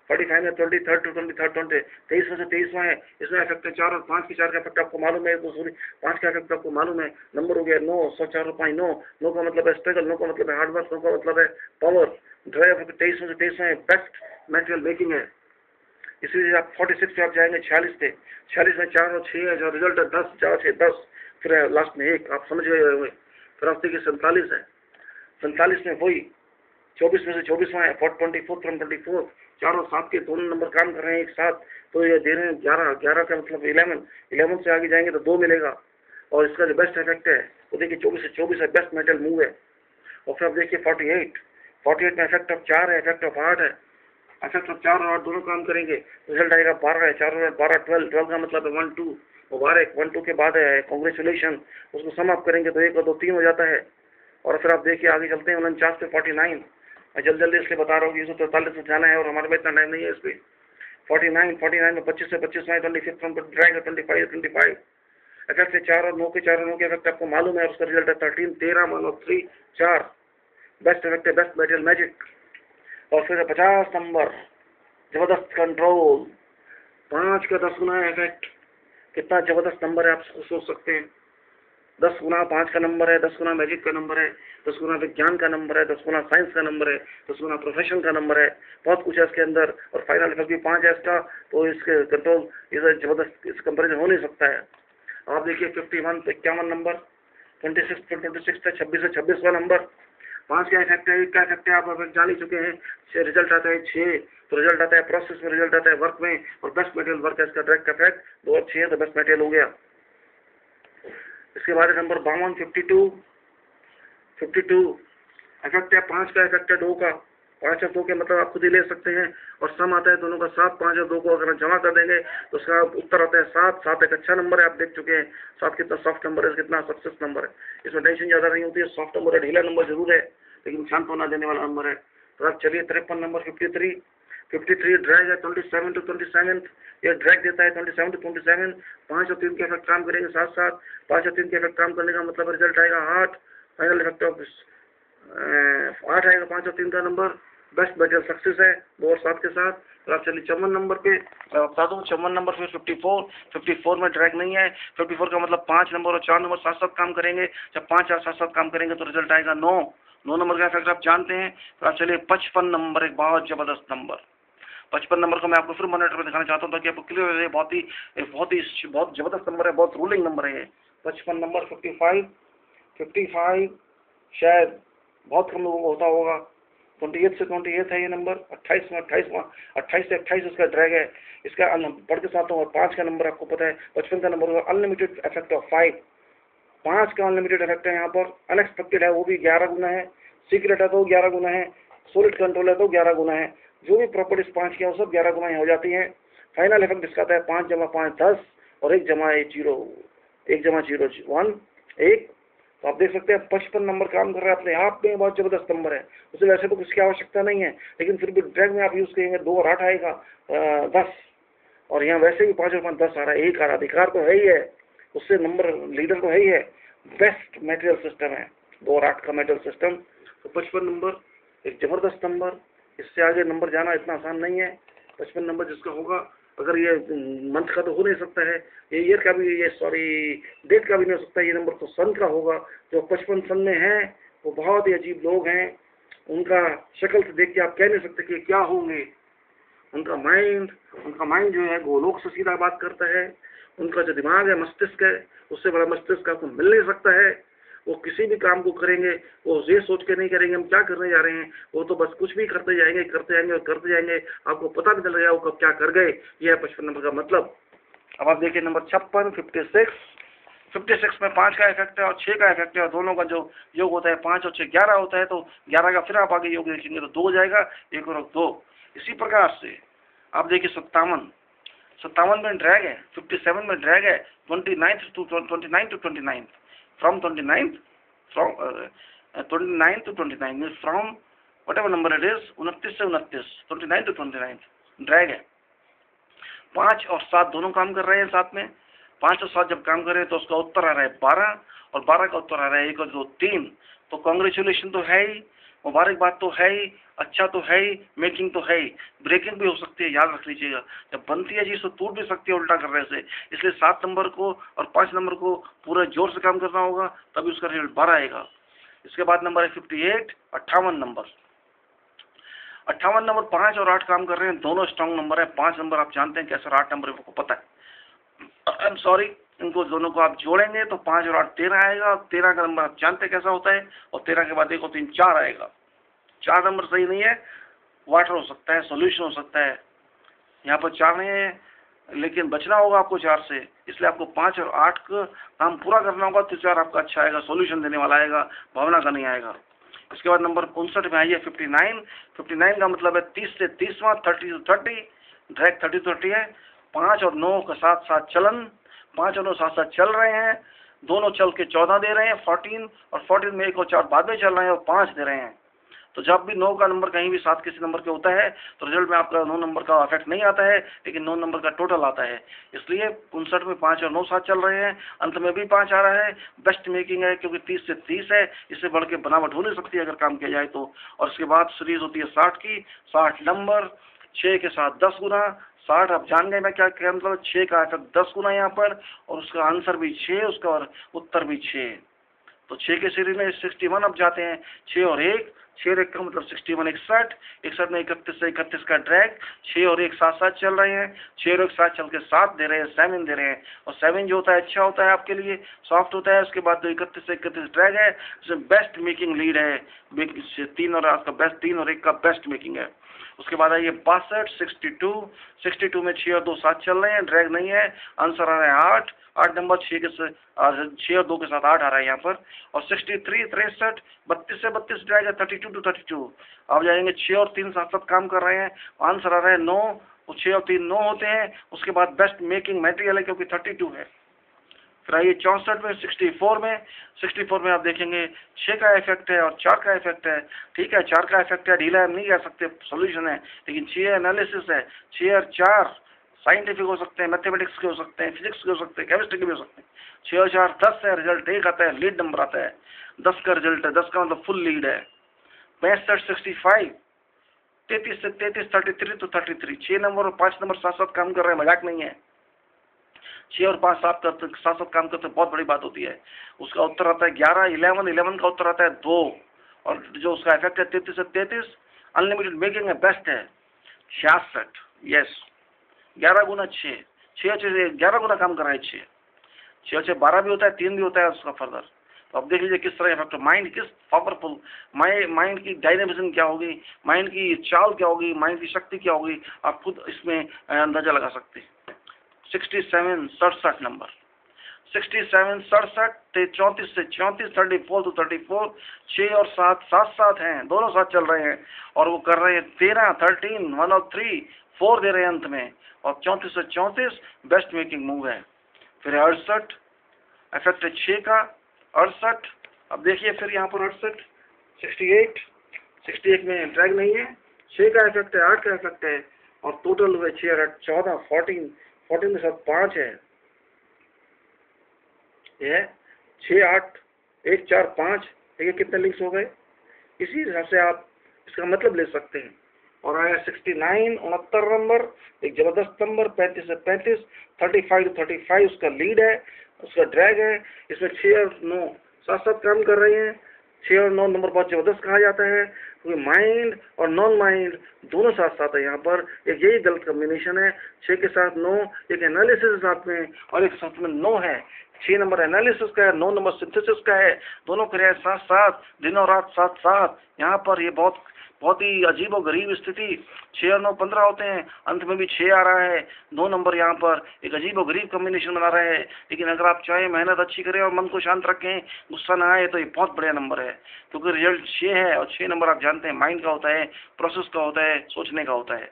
[SPEAKER 1] 45 में 23 to 23 20, 23 में से 23वां है, इसमें इफेक्ट है 4 और 5 की 4 का इफेक्ट आपको मालूम है, 5 का इफेक्ट आपको मालूम है। नंबर हो गया 9, 4 और 5 9, 9 का मतलब है स्ट्रगल, 9 का मतलब है हार्डवर्क, 9 का मतलब है पावर। ड्रैग 23 में से 23 में बेस्ट मेटेरियल मेकिंग है। इसलिए आप 46 पे आप जाएंगे 46 पे, 46 में 4 और 6 है, जो रिजल्ट है 10 4 6 10, फिर लास्ट में 1, आप समझ गए होंगे। फिर आप देखिए 47 है, 47 में वही 24 में से 24वां है, 24 फ्रॉम 24, 4 और 7 के दोनों नंबर काम कर रहे हैं एक साथ, तो ये दे रहे हैं 11, 11 का मतलब 11 से आगे जाएंगे तो 2 मिलेगा। और इसका जो बेस्ट इफेक्ट है वो देखिए 24 से 24 है, बेस्ट मेटल मूव है। और फिर आप देखिए 48 में इफेक्ट ऑफ 4 है, इफेक्ट ऑफ 8 है, इफेक्ट ऑफ 4 और 8 दोनों काम करेंगे, रिजल्ट आएगा 12 है। 4 और 12 12 का मतलब है 1 2, मुबारक 1 2 के बाद है कॉन्ग्रेचुलेशन। उसको सम अप करेंगे तो 1 और 2 3 हो जाता है। और फिर आप देखिए आगे चलते हैं 49 पे 49, मैं जल्दी इसलिए बता रहा हूँ कि 143 में जाना है और हमारे में इतना टाइम नहीं है इस पर। 49 में 25 से 25 में 25 फ्रॉम ड्रैग 25 इफेक्ट है 4 और 9 के इफेक्ट आपको मालूम है। उसका रिजल्ट है 13 13 1 और 3 4, बेस्ट इफेक्ट है, बेस्ट मेटेरियल मैजिक। और फिर 50 नंबर, जबरदस्त कंट्रोल, 5 का 10 गुना इफेक्ट, कितना जबरदस्त नंबर है आप सोच सकते हैं। 10 गुना 5 का नंबर है, 10 गुना मैजिक का नंबर है, 10 गुना विज्ञान का नंबर है, 10 गुना साइंस का नंबर है, 10 गुना प्रोफेशन का नंबर है, बहुत कुछ है इसके अंदर। और फाइनल इफेक्ट भी 5 है इसका, तो इसके कंट्रोल इधर जबरदस्त इस कंपेरिजन हो नहीं सकता है। आप देखिए 51 तो 51 नंबर, 26 तो 26 है, 26 से 26 का नंबर, 5 का इफेक्ट है, 1 का इफेक्ट है, आप इफेक्ट जान ही चुके हैं। रिजल्ट आता है 6, तो रिजल्ट आता है प्रोसेस में, रिजल्ट आता है वर्क में, और बेस्ट मटेरियल वर्क है इसका डायरेक्ट इफेक्ट 2 और 6 है, तो बेस्ट मटेरियल हो गया। इसके बाद नंबर 52 52 इफेक्ट है 5 का, इफेक्ट है 2 का, 5 और 2 के मतलब आप खुद ही ले सकते हैं। और सम आता है दोनों का 7, 5 और 2 को अगर जमा कर देंगे तो उसका उत्तर आता है 7। 7 एक अच्छा नंबर है, आप देख चुके हैं 7 कितना सॉफ्ट नंबर है, कितना सक्सेस नंबर है, इसमें टेंशन ज़्यादा नहीं होती है। सॉफ्ट नंबर है, ढीला नंबर जरूर है, लेकिन शांत होना देने वाला नंबर है। तो आप चलिए 53 नंबर 53 ड्रैग है 27 to 27, ये ड्रैग देता है 27 to 27। 5 और 3 के इफेक्ट काम करेंगे साथ साथ, 5 और 3 के इफेक्ट काम करने का मतलब रिजल्ट आएगा 8, फाइनल इफेक्ट ऑफ 8 आएगा 5 और 3 का नंबर, बेस्ट मटेरियल सक्सेस है 2 और 7 के साथ। तो आप चलिए 54 नंबर पे मैं बता दूँ, 54 नंबर पे 54 में ड्रैग नहीं है। 54 का मतलब 5 नंबर और 4 नंबर साथ साथ काम करेंगे, जब 5 और साथ साथ काम करेंगे तो रिजल्ट आएगा 9 नंबर का इफेक्ट आप जानते हैं। तो आप चलिए 55 नंबर, एक बहुत जबरदस्त नंबर। 55 नंबर को मैं आपको फिर मॉनिटर में दिखाना चाहता हूँ ताकि आपको क्लियर हो जाए, बहुत जबरदस्त नंबर है, बहुत रूलिंग नंबर है ये 55 नंबर। 55 शायद बहुत कम लोगों को होता होगा। 28 से 28 है ये नंबर, 28 से 28 इसका ड्रैग है। इसका पढ़ के साथ और 5 का नंबर आपको पता है, 55 का नंबर होगा अनलिमिटेड इफेक्ट ऑफ 5 का अनलिमिटेड इफेक्ट है यहाँ पर। अनएक्सपेक्टेड है वो भी 11 गुना है, सीक्रेट है तो 11 गुना है, सॉलिड कंट्रोल है तो 11 गुना है, जो भी प्रॉपर्टीज 5 की हैं वो सब 11 गुना हो जाती हैं। फाइनल इफेक्ट दिखाता है 5 जमा 5 10 और 1 जमा 0 1। तो आप देख सकते हैं 55 नंबर काम कर रहा है अपने आप में, बहुत जबरदस्त नंबर है। उसे वैसे तो कुछ की आवश्यकता नहीं है, लेकिन फिर भी ड्रैग में आप यूज करेंगे 2 और 8 आएगा 10, और यहाँ वैसे भी 5 और 5 10 आ रहा है, 1 आ रहा, अधिकार तो है ही है, उससे नंबर लीडर तो है ही है। बेस्ट मटेरियल सिस्टम है 2 और 8 का मटेरियल सिस्टम। तो 55 नंबर एक जबरदस्त नंबर, इससे आगे नंबर जाना इतना आसान नहीं है। 55 नंबर जिसका होगा, अगर ये मंथ का तो हो नहीं सकता है, ये ईयर का भी, ये डेट का भी नहीं हो सकता, ये नंबर तो सन का होगा। जो 55 सन में है वो बहुत ही अजीब लोग हैं, उनका शक्ल से देख के आप कह नहीं सकते कि क्या होंगे। उनका माइंड जो है गोलोक से सीधा बात करता है। उनका जो दिमाग है, मस्तिष्क है, उससे बड़ा मस्तिष्क आपको मिल नहीं सकता है। वो किसी भी काम को करेंगे वो ये सोच के नहीं करेंगे हम क्या करने जा रहे हैं, वो तो बस कुछ भी करते जाएंगे, आपको पता भी चल रहा है वो कब क्या कर गए। ये है 55 नंबर का मतलब। अब आप देखिए नंबर 56 में 5 का इफेक्ट है और 6 का इफेक्ट है, और दोनों का जो योग होता है 5 और 6 11 होता है। तो 11 का फिर आप आगे योग देखेंगे तो 2 हो जाएगा, 1 और 2। इसी प्रकार से आप देखिए 57 में ड्रैग है, 57 में ड्रैग है 29 to 29, from 29 to 29 means from whatever number it is, 29 से 29 to 29 ड्रैग है। 5 और 7 दोनों काम कर रहे हैं साथ में। 5 और 7 जब काम कर रहे हैं तो उसका उत्तर आ रहा है 12, और 12 का उत्तर आ रहा है 1 और 2 3। तो कांग्रेचुलेशन तो है ही, मुबारकबाद तो है ही, अच्छा तो है ही, मेकिंग तो है ही, ब्रेकिंग भी हो सकती है, याद रख लीजिएगा। जब बनती है चीज तो टूट भी सकती है उल्टा करने से, इसलिए 7 नंबर को और 5 नंबर को पूरा जोर से काम करना होगा, तभी उसका रिजल्ट 12 आएगा। इसके बाद नंबर है 58 58 नंबर। 58 नंबर 5 और 8 काम कर रहे हैं, दोनों स्ट्रॉन्ग नंबर है। 5 नंबर आप जानते हैं कैसा, 8 नंबर को पता है, आई एम सॉरी, इनको दोनों को आप जोड़ेंगे तो 5 और 8 13 आएगा, और 13 का नंबर आप जानते हैं कैसा होता है, और 13 के बाद 1 और 3 4 आएगा। 4 नंबर सही नहीं है, वाटर हो सकता है, सॉल्यूशन हो सकता है, यहाँ पर 4 नहीं है, लेकिन बचना होगा आपको 4 से, इसलिए आपको 5 और 8 का काम पूरा करना होगा, तो 4 आपका अच्छा आएगा, सॉल्यूशन देने वाला आएगा, भावना का नहीं आएगा। इसके बाद नंबर 59 में आइए 59 का मतलब है 30 से 30वां, 30 to 30, ड्रैग 30 to 30 है। 5 और 9 का साथ साथ चलन, 5 और 9 साथ साथ चल रहे हैं, दोनों चल के 14 दे रहे हैं 14, और 14 में 1 और 4 बाद में चल रहे हैं और 5 दे रहे हैं। तो जब भी 9 का नंबर कहीं भी 7 किसी नंबर के होता है तो रिजल्ट में आपका 9 नंबर का इफेक्ट नहीं आता है, लेकिन 9 नंबर का टोटल आता है। इसलिए 59 में 5 और 9 साथ चल रहे हैं, अंत में भी 5 आ रहा है, बेस्ट मेकिंग है क्योंकि 30 से 30 है, इससे बढ़ के बनावट हो नहीं सकती अगर काम किया जाए तो। और उसके बाद सीरीज होती है 60 की, 60 नंबर, 6 के साथ 10 गुना, 60 आप जान गए मैं क्या मतलब 6 का इफेक्ट 10 गुना यहाँ पर, और उसका आंसर भी 6, उसका उत्तर भी 6। तो 6 के सीरीज में 61 अब जाते हैं, 6 और 1, 6 और 1 का मतलब 61, 61, 61 में 31 से 31 का ड्रैग, 6 और 1 साथ साथ चल रहे हैं, 6 और 1 साथ चल के 7 दे रहे हैं, 7 दे रहे हैं, और 7 जो होता है अच्छा होता है आपके लिए, सॉफ्ट होता है। उसके बाद 31 से 31 ड्रैग है, उसमें बेस्ट मेकिंग लीड है, 3 और आपका बेस्ट 3 और 1 का बेस्ट मेकिंग है। उसके बाद आइए 62, 62 में 6 और 2 साथ चल रहे हैं, ड्रैग नहीं है, आंसर आ रहा है 8 नंबर, 6 और 2 के साथ 8 आ रहा है यहाँ पर। और 63, 63, 32 से 32 ड्रैग है, 32 to 32। अब जाएंगे 6 और 3 साथ साथ काम कर रहे हैं, आंसर आ रहा है 9, और 6 और 3 9 होते हैं। उसके बाद बेस्ट मेकिंग मटेरियल है क्योंकि 32 है। फिर आइए 64 में, 64 में आप देखेंगे 6 का इफेक्ट है और 4 का इफेक्ट है। ठीक है, 4 का इफेक्ट है, ढीला हम नहीं कह सकते, सोल्यूशन है, लेकिन 6 एनालिसिस है। 6 और 4 साइंटिफिक हो सकते हैं, मैथमेटिक्स के हो सकते हैं, फिजिक्स के हो सकते हैं, केमिस्ट्री के भी हो सकते हैं। 6 और 4 10 है, रिजल्ट 1 आता है, लीड नंबर आता है, 10 का रिजल्ट है, 10 का मतलब फुल लीड है। 65, 65, 33 से 33, 33 to 33, 6 नंबर और 5 नंबर साथ साथ काम कर रहे हैं, मजाक नहीं है। 6 और 5 साथ साथ काम करते बहुत बड़ी बात होती है। उसका उत्तर आता है 11, 11 का उत्तर आता है 2, और जो उसका इफेक्ट है 33 से 33, अनलिमिटेड मेकिंग है, बेस्ट है 66। यस, 11 गुना 6, 6 से 11 गुना काम कर रहा है 6 से 12 भी होता है, 3 भी होता है उसका फर्दर। तो अब देख लीजिए किस तरह इफेक्ट, माइंड किस पावरफुल, माइंड की डायनेमिज्म क्या होगी, माइंड की चाल क्या होगी, माइंड की शक्ति क्या होगी, आप खुद इसमें अंदाजा लगा सकते हैं। 67, 67 नंबर, 67, 67, 34 से 34, 34 to 34, 6 और 7 साथ साथ हैं, दोनों साथ चल रहे हैं, और वो कर रहे हैं 13, 13, 1 और 3, 4 दे रहे हैं अंत में, और 34 से 34 बेस्ट मेकिंग मूव है। फिर 68, इफेक्ट है 6 का, 68। अब देखिए फिर यहाँ पर 68, 68 में ड्रैग नहीं है, 6 का इफेक्ट है, 8 का इफेक्ट है, और टोटल हुए 6 और 8 14, 14 के साथ 5 है, यह 6, 8, 1, 4, 5, देखिए कितने लिंक्स हो गए। इसी हिसाब से आप इसका मतलब ले सकते हैं। और आया 69, 69 नंबर, एक जबरदस्त नंबर, 35 से 35, 35 to 35 उसका लीड है, उसका ड्रैग है। इसमें 6 और 9 साथ साथ काम कर रहे हैं। 6 और 9 नंबर बहुत जबरदस्त कहा जाता है क्योंकि माइंड और नॉन माइंड दोनों साथ साथ है यहाँ पर। एक यही गलत कॉम्बिनेशन है, 6 के साथ 9, एक एनालिसिस साथ में और एक साथ में 9 है। 6 नंबर एनालिसिस का है, 9 नंबर सिंथेसिस का है, दोनों क्रियाएं साथ साथ, दिन और रात साथ साथ। यहाँ पर ये बहुत ही अजीब और गरीब स्थिति, 6 और 9 15 होते हैं, अंत में भी 6 आ रहा है। 9 नंबर यहाँ पर एक अजीब और गरीब कॉम्बिनेशन बना रहे हैं, लेकिन अगर आप चाहें मेहनत अच्छी करें और मन को शांत रखें, गुस्सा ना आए, तो ये बहुत बढ़िया नंबर है क्योंकि रिजल्ट 6 है। और 6 नंबर आप जानते हैं माइंड का होता है, प्रोसेस का होता है, सोचने का होता है।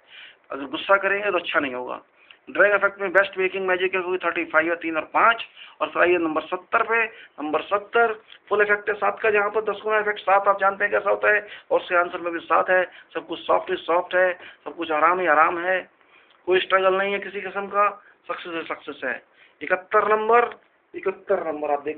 [SPEAKER 1] अगर गुस्सा करेंगे तो अच्छा नहीं होगा। ड्रैग इफेक्ट में बेस्ट मेकिंग मैजिक है क्योंकि 35 और 3 और 5। और फिर आइए नंबर 70 पे, नंबर 70 फुल इफेक्ट है 7 का, जहाँ पर 10 गुना इफेक्ट 7 आप जानते हैं कैसा होता है, और उसके आंसर में भी 7 है। सब कुछ सॉफ्ट ही सॉफ्ट है, सब कुछ आराम ही आराम है, कोई स्ट्रगल नहीं है किसी किस्म का, सक्सेस है सक्सेस है। 71 नंबर, 71 नंबर आप देखिए।